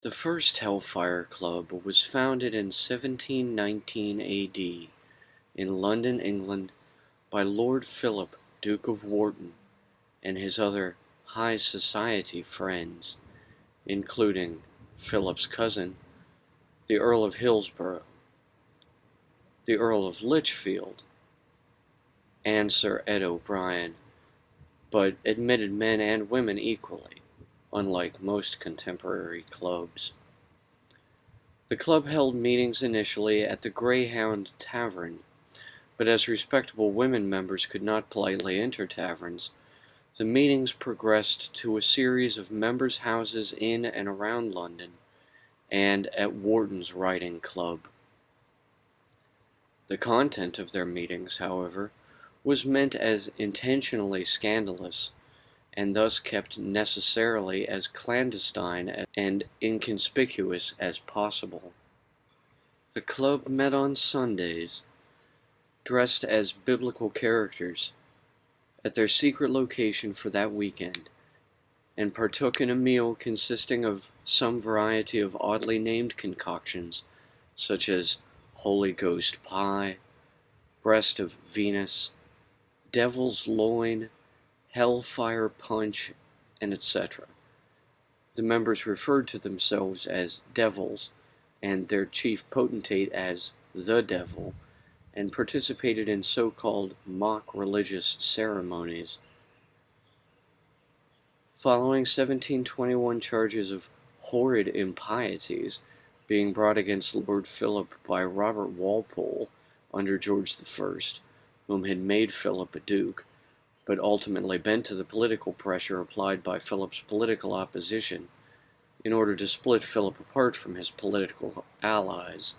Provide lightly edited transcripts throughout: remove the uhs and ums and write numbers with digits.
The first Hellfire Club was founded in 1719 AD in London, England, by Lord Philip, Duke of Wharton, and his other high society friends, including Philip's cousin, the Earl of Hillsborough, the Earl of Lichfield, and Sir Ed O'Brien, but admitted men and women equally, unlike most contemporary clubs. The club held meetings initially at the Greyhound Tavern, but as respectable women members could not politely enter taverns, the meetings progressed to a series of members' houses in and around London, and at Wharton's Riding Club. The content of their meetings, however, was meant as intentionally scandalous, and thus kept necessarily as clandestine and inconspicuous as possible. The club met on Sundays, dressed as biblical characters, at their secret location for that weekend, and partook in a meal consisting of some variety of oddly named concoctions, such as Holy Ghost pie, breast of Venus, devil's loin, hellfire punch, and etc. The members referred to themselves as devils, and their chief potentate as the devil, and participated in so-called mock religious ceremonies. Following 1721 charges of horrid impieties being brought against Lord Philip by Robert Walpole under George I, whom had made Philip a duke, but ultimately bent to the political pressure applied by Philip's political opposition in order to split Philip apart from his political allies.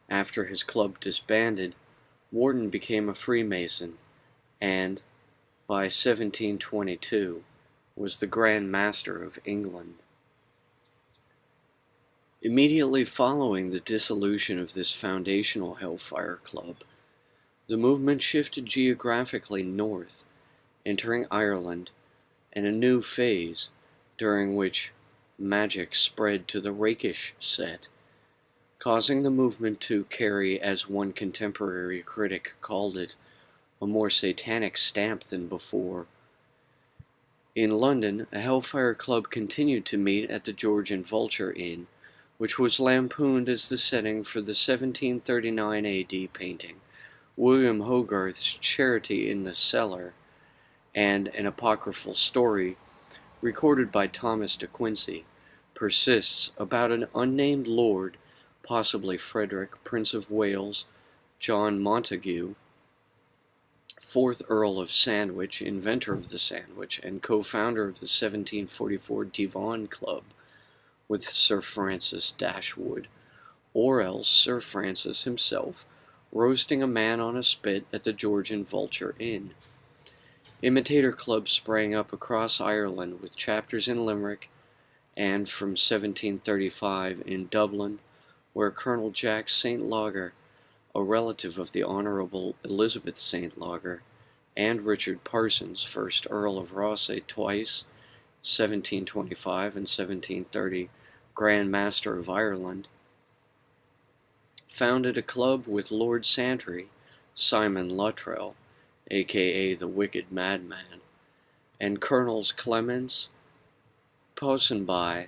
After his club disbanded, Wharton became a Freemason, and, by 1722, was the Grand Master of England. Immediately following the dissolution of this foundational Hellfire Club, the movement shifted geographically north, entering Ireland, and a new phase, during which magic spread to the rakish set, causing the movement to carry, as one contemporary critic called it, a more satanic stamp than before. In London, a Hellfire Club continued to meet at the George and Vulture Inn, which was lampooned as the setting for the 1739 AD painting, William Hogarth's Charity in the Cellar, and an apocryphal story, recorded by Thomas de Quincey, persists about an unnamed lord, possibly Frederick, Prince of Wales, John Montague, 4th Earl of Sandwich, inventor of the sandwich, and co-founder of the 1744 Divan Club, with Sir Francis Dashwood, or else Sir Francis himself, roasting a man on a spit at the George and Vulture Inn. Imitator clubs sprang up across Ireland, with chapters in Limerick, and from 1735 in Dublin, where Colonel Jack St. Lager, a relative of the Honourable Elizabeth St. Lager, and Richard Parsons, 1st Earl of Rothesay twice, 1725 and 1730, Grand Master of Ireland, founded a club with Lord Santry, Simon Luttrell, a.k.a. the Wicked Madman, and Colonels Clements, Ponsonby,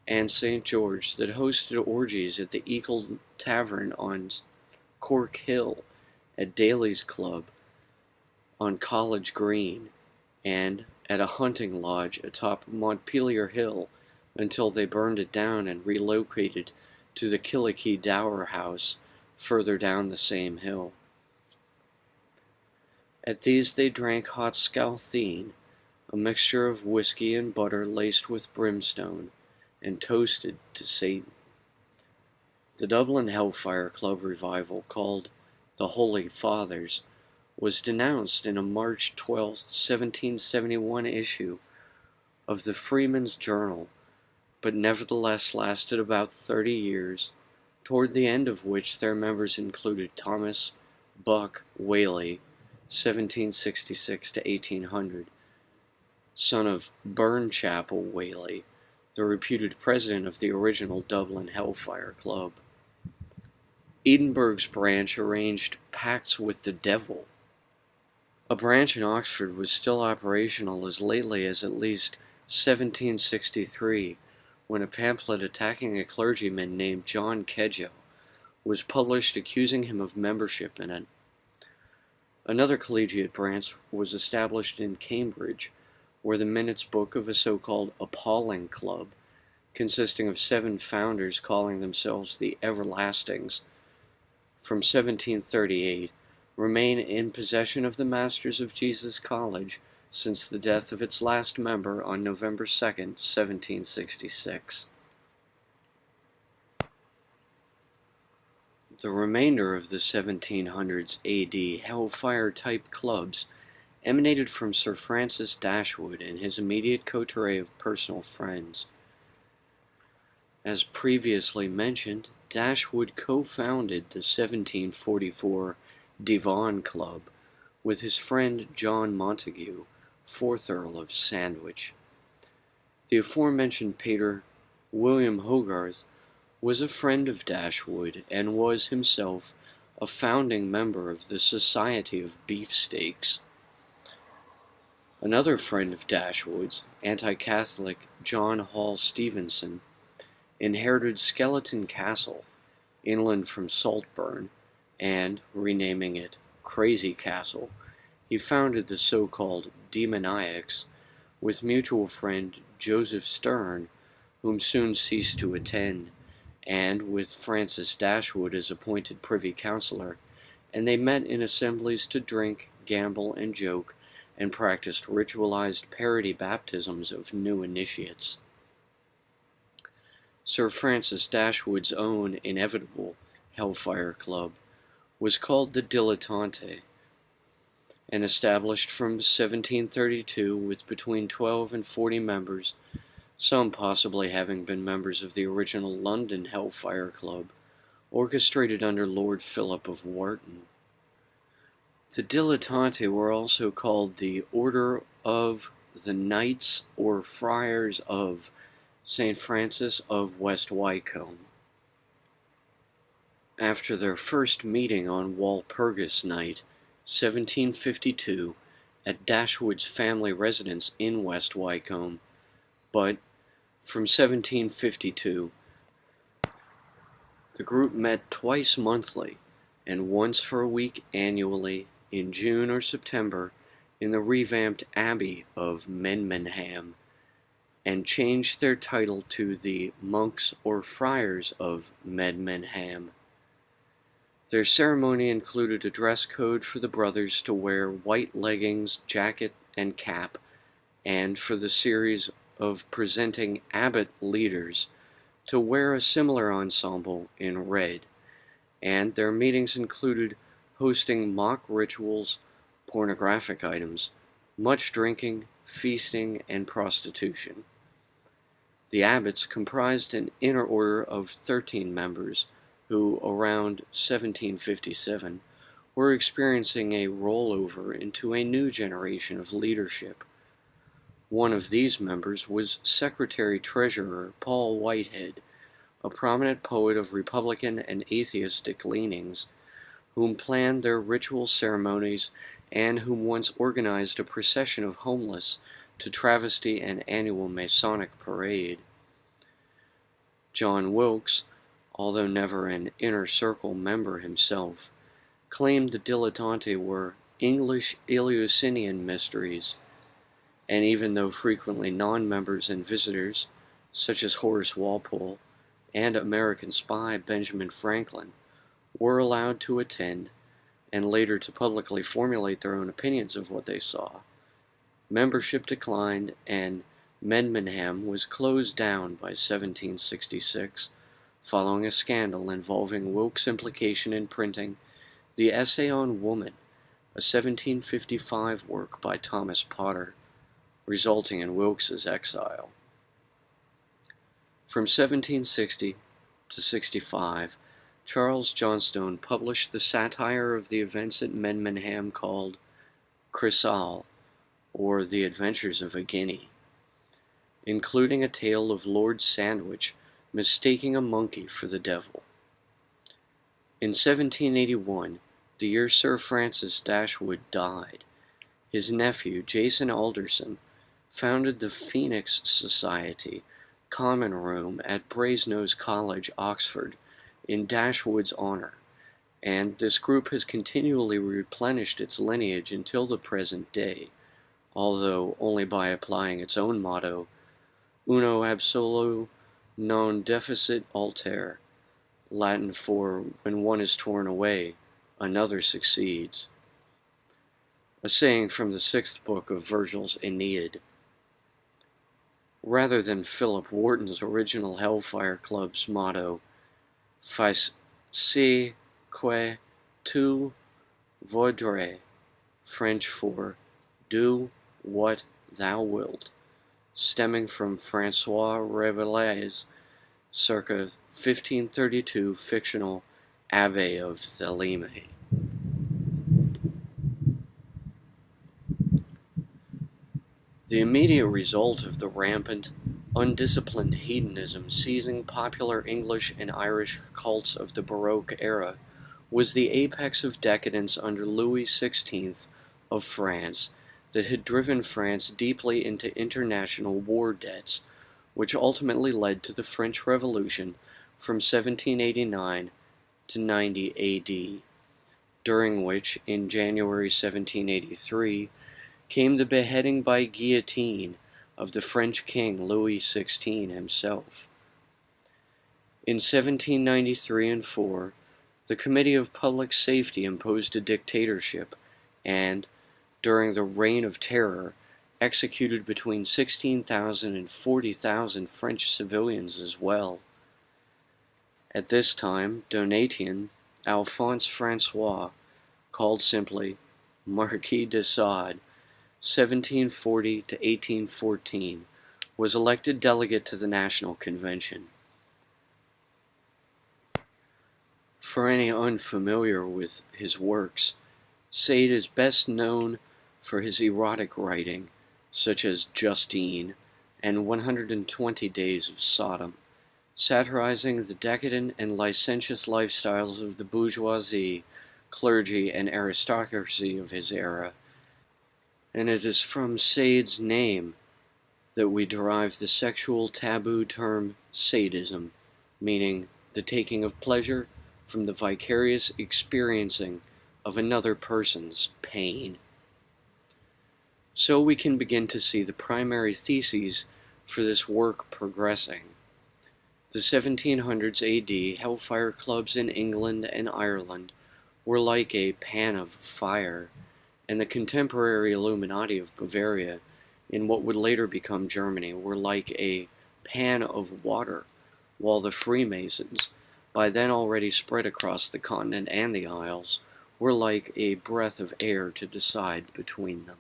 and St. George that hosted orgies at the Eagle Tavern on Cork Hill, at Daly's Club on College Green, and at a hunting lodge atop Montpelier Hill until they burned it down and relocated to the Killikee Dower House further down the same hill. At these they drank hot scaltheen, a mixture of whiskey and butter laced with brimstone, and toasted to Satan. The Dublin Hellfire Club revival, called the Holy Fathers, was denounced in a March 12, 1771 issue of the Freeman's Journal, but nevertheless lasted about 30 years, toward the end of which their members included Thomas Buck Whaley, 1766 to 1800, son of Burnchapel Whaley, the reputed president of the original Dublin Hellfire Club. Edinburgh's branch arranged pacts with the devil. A branch in Oxford was still operational as lately as at least 1763, when a pamphlet attacking a clergyman named John Kedjoe was published accusing him of membership in it. Another collegiate branch was established in Cambridge, where the minutes book of a so-called appalling club, consisting of 7 founders calling themselves the Everlastings, from 1738, remain in possession of the Masters of Jesus College since the death of its last member on November 2, 1766. The remainder of the 1700s AD Hellfire-type clubs emanated from Sir Francis Dashwood and his immediate coterie of personal friends. As previously mentioned, Dashwood co-founded the 1744 Divan Club with his friend John Montague, 4th Earl of Sandwich. The aforementioned pater, William Hogarth, was a friend of Dashwood and was himself a founding member of the Society of Beefsteaks. Another friend of Dashwood's, anti-Catholic John Hall Stevenson, inherited Skeleton Castle, inland from Saltburn, and, renaming it Crazy Castle, he founded the so-called Demoniacs with mutual friend Joseph Sterne, whom soon ceased to attend, and with Francis Dashwood as appointed privy councillor, and they met in assemblies to drink, gamble, and joke, and practiced ritualized parody baptisms of new initiates. Sir Francis Dashwood's own inevitable Hellfire Club was called the Dilettante, and established from 1732 with between 12 and 40 members, some possibly having been members of the original London Hellfire Club, orchestrated under Lord Philip of Wharton. The Dilettanti were also called the Order of the Knights or Friars of St. Francis of West Wycombe. After their first meeting on Walpurgis Night, 1752, at Dashwood's family residence in West Wycombe, but from 1752, the group met twice monthly and once for a week annually in June or September in the revamped Abbey of Menmenham, and changed their title to the Monks or Friars of Menmenham. Their ceremony included a dress code for the brothers to wear white leggings, jacket, and cap, and for the series of presenting abbot leaders to wear a similar ensemble in red, and their meetings included hosting mock rituals, pornographic items, much drinking, feasting, and prostitution. The abbots comprised an inner order of 13 members who, around 1757, were experiencing a rollover into a new generation of leadership. One of these members was Secretary-Treasurer Paul Whitehead, a prominent poet of Republican and atheistic leanings, whom planned their ritual ceremonies and whom once organized a procession of homeless to travesty an annual Masonic parade. John Wilkes, although never an inner circle member himself, claimed the Dilettanti were English Eleusinian mysteries, and even though frequently non-members and visitors, such as Horace Walpole and American spy Benjamin Franklin, were allowed to attend, and later to publicly formulate their own opinions of what they saw, membership declined and Menmenham was closed down by 1766, following a scandal involving Wilkes' implication in printing The Essay on Woman, a 1755 work by Thomas Potter, resulting in Wilkes's exile. From 1760 to 65, Charles Johnstone published the satire of the events at Menmenham called Chrysal, or The Adventures of a Guinea. including a tale of Lord Sandwich mistaking a monkey for the devil. In 1781, the year Sir Francis Dashwood died, his nephew, Jason Alderson, founded the Phoenix Society Common Room at Brasenose College, Oxford, in Dashwood's honor, and this group has continually replenished its lineage until the present day, although only by applying its own motto, Uno absolu non deficit alter, Latin for, when one is torn away, another succeeds. A saying from the 6th book of Virgil's Aeneid. Rather than Philip Wharton's original Hellfire Club's motto, Fais ce que tu voudrais, French for do what thou wilt, stemming from Francois Rabelais' circa 1532 fictional Abbé of Thélème. The immediate result of the rampant, undisciplined hedonism seizing popular English and Irish cults of the Baroque era was the apex of decadence under Louis XVI of France that had driven France deeply into international war debts, which ultimately led to the French Revolution from 1789 to 90 AD, during which, in January 1783, came the beheading by guillotine of the French king Louis XVI himself. In 1793 and 4, the Committee of Public Safety imposed a dictatorship and, during the Reign of Terror, executed between 16,000 and 40,000 French civilians as well. At this time, Donatien Alphonse Francois, called simply Marquis de Sade, 1740 to 1814, was elected delegate to the National Convention. For any unfamiliar with his works, Sade is best known for his erotic writing, such as Justine and 120 Days of Sodom, satirizing the decadent and licentious lifestyles of the bourgeoisie, clergy, and aristocracy of his era. And it is from Sade's name that we derive the sexual taboo term sadism, meaning the taking of pleasure from the vicarious experiencing of another person's pain. So we can begin to see the primary theses for this work progressing. The 1700s AD Hellfire Clubs in England and Ireland were like a pan of fire, and the contemporary Illuminati of Bavaria, in what would later become Germany, were like a pan of water, while the Freemasons, by then already spread across the continent and the Isles, were like a breath of air to decide between them.